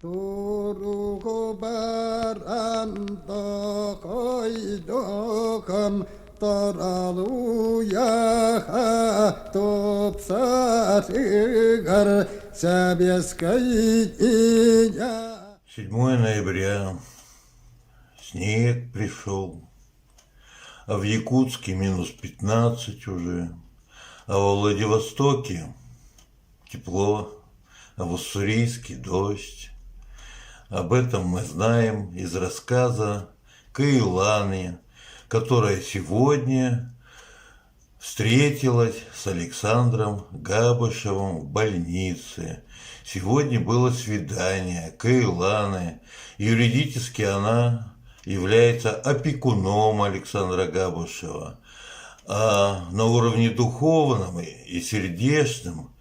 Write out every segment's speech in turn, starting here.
두르고 바란다 거이도건 떠라루야 топсарыгар сабеская. 7 ноября. Снег пришел, а в Якутске -15 уже, а во Владивостоке тепло, а в Уссурийске дождь. Об этом мы знаем из рассказа Каиланы, которая сегодня встретилась с Александром Габышевым в больнице. Сегодня было свидание Каиланы. Юридически она является опекуном Александра Габышева. А на уровне духовном и сердечном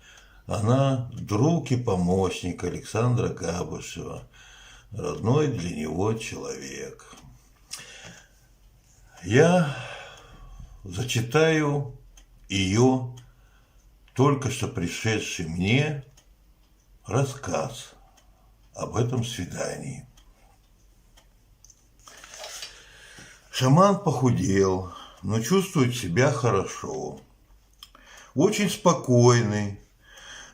она друг и помощник Александра Габышева, родной для него человек. Я зачитаю ее только что пришедший мне рассказ об этом свидании. Шаман похудел, но чувствует себя хорошо. Очень спокойный.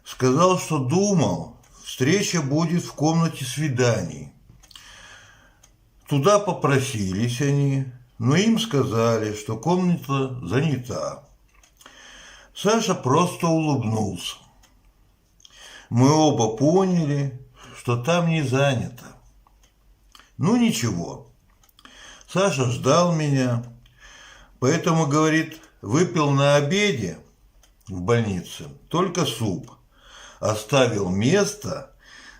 Сказал, что думал, встреча будет в комнате свиданий. Туда попросились они, но им сказали, что комната занята. Саша просто улыбнулся. Мы оба поняли, что там не занято. Ну ничего. Саша ждал меня, поэтому, говорит, выпил на обеде в больнице только суп. Оставил место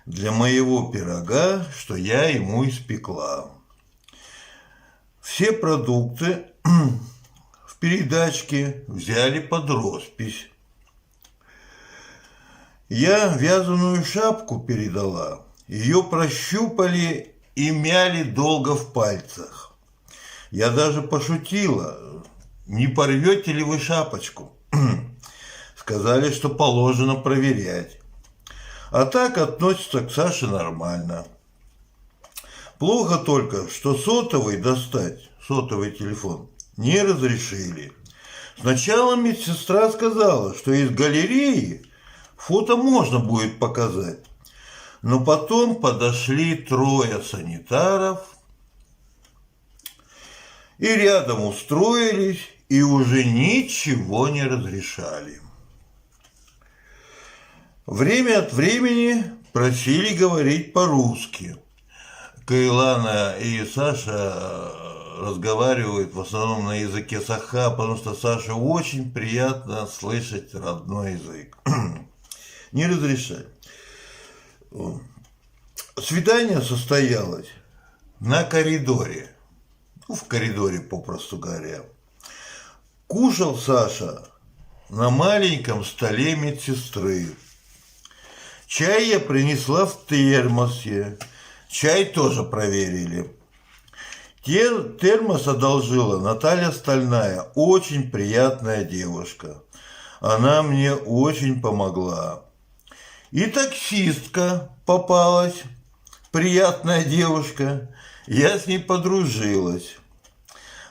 для моего пирога, что я ему испекла. Все продукты в передачке взяли под роспись. Я вязаную шапку передала, ее прощупали и мяли долго в пальцах. Я даже пошутила, не порвете ли вы шапочку? Сказали, что положено проверять. А так относятся к Саше нормально. Плохо только, что сотовый достать, сотовый телефон, не разрешили. Сначала медсестра сказала, что из галереи фото можно будет показать. Но потом подошли 3 санитаров и рядом устроились, и уже ничего не разрешали. Время от времени просили говорить по-русски. Каилана и Саша разговаривают в основном на языке саха, потому что Саше очень приятно слышать родной язык. Не разрешали. Свидание состоялось на коридоре. В коридоре, попросту говоря. Кушал Саша на маленьком столе медсестры. Чай я принесла в термосе. Чай тоже проверили. Термос одолжила Наталья Стальная, очень приятная девушка. Она мне очень помогла. И таксистка попалась, приятная девушка. Я с ней подружилась.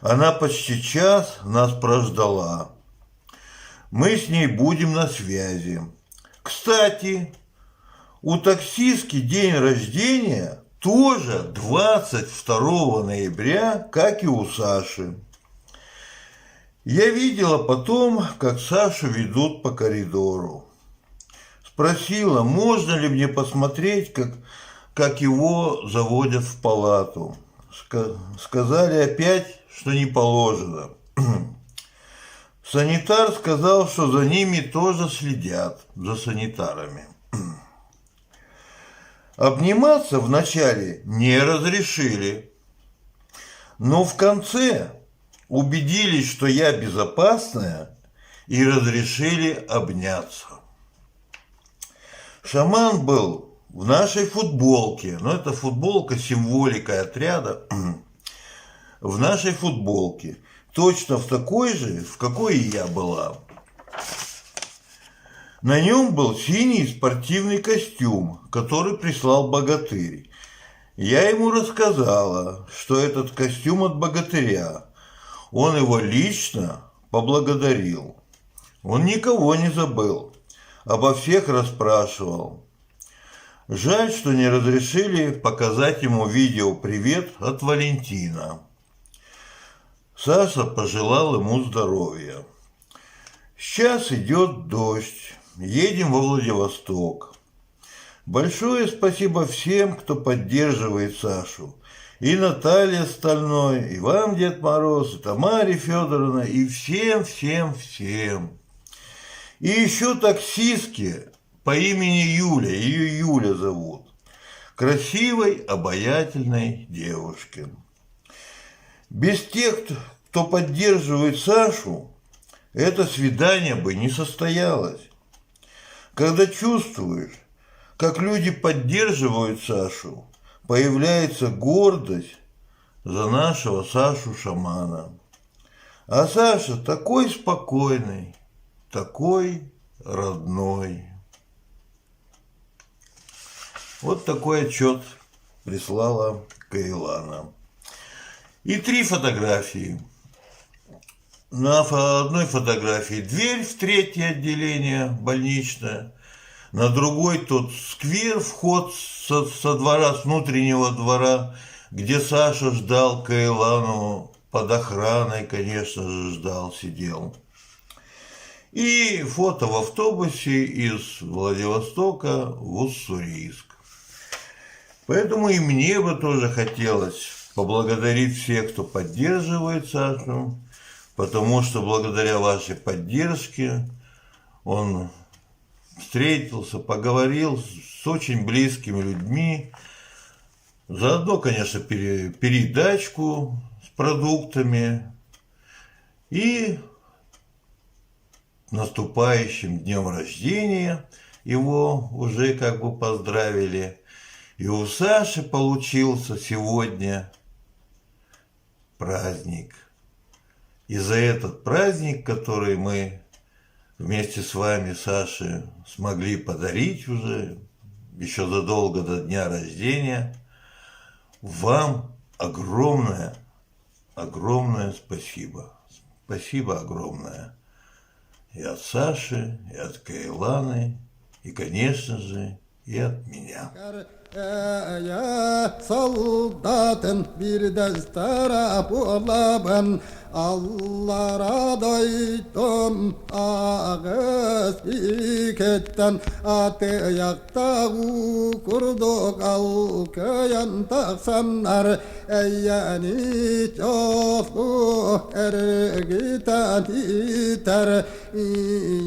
Она почти час нас прождала. Мы с ней будем на связи. Кстати, у таксистки день рождения тоже 22 ноября, как и у Саши. Я видела потом, как Сашу ведут по коридору. Спросила, можно ли мне посмотреть, как его заводят в палату. Сказали опять, что не положено. Санитар сказал, что за ними тоже следят, за санитарами. Обниматься вначале не разрешили, но в конце убедились, что я безопасная, и разрешили обняться. Шаман был в нашей футболке, но это футболка символикой отряда, в нашей футболке, точно в такой же, в какой и я была. На нем был синий спортивный костюм, который прислал богатырь. Я ему рассказала, что этот костюм от богатыря. Он его лично поблагодарил. Он никого не забыл, обо всех расспрашивал. Жаль, что не разрешили показать ему видео «Привет» от Валентина. Саша пожелал ему здоровья. Сейчас идет дождь, едем во Владивосток. Большое спасибо всем, кто поддерживает Сашу. И Наталье Стальной, и вам, Дед Мороз, и Тамаре Федоровне, и всем. И еще таксистке по имени Юля, ее Юля зовут. Красивой, обаятельной девушке. Без тех, кто поддерживает Сашу, это свидание бы не состоялось. Когда чувствуешь, как люди поддерживают Сашу, появляется гордость за нашего Сашу-шамана. А Саша такой спокойный, такой родной. Вот такой отчет прислала Каилана. И 3 фотографии. На одной фотографии дверь в 3-е отделение больничное, на другой тот сквер, вход со двора, с внутреннего двора, где Саша ждал Каилану, под охраной, конечно же, ждал, сидел. И фото в автобусе из Владивостока в Уссурийск. Поэтому и мне бы тоже хотелось поблагодарить всех, кто поддерживает Сашу, потому что благодаря вашей поддержке он встретился, поговорил с очень близкими людьми. Заодно, конечно, передачку с продуктами. И наступающим днем рождения его уже как бы поздравили. И у Саши получился сегодня праздник. И за этот праздник, который мы вместе с вами, Саше, смогли подарить уже еще задолго до дня рождения, вам огромное спасибо. Спасибо огромное. И от Саши, и от Каиланы, и, конечно же, и от меня. Ya soldatın bir destara bulaban Allara doydum ağız iketten Atıyakta kurduk al köyen taksanlar Eyyeni çoklu ergiten iter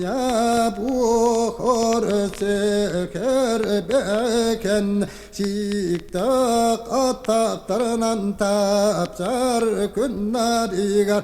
Ya buhor seker beken Siktak ataklarından tapsar günler igar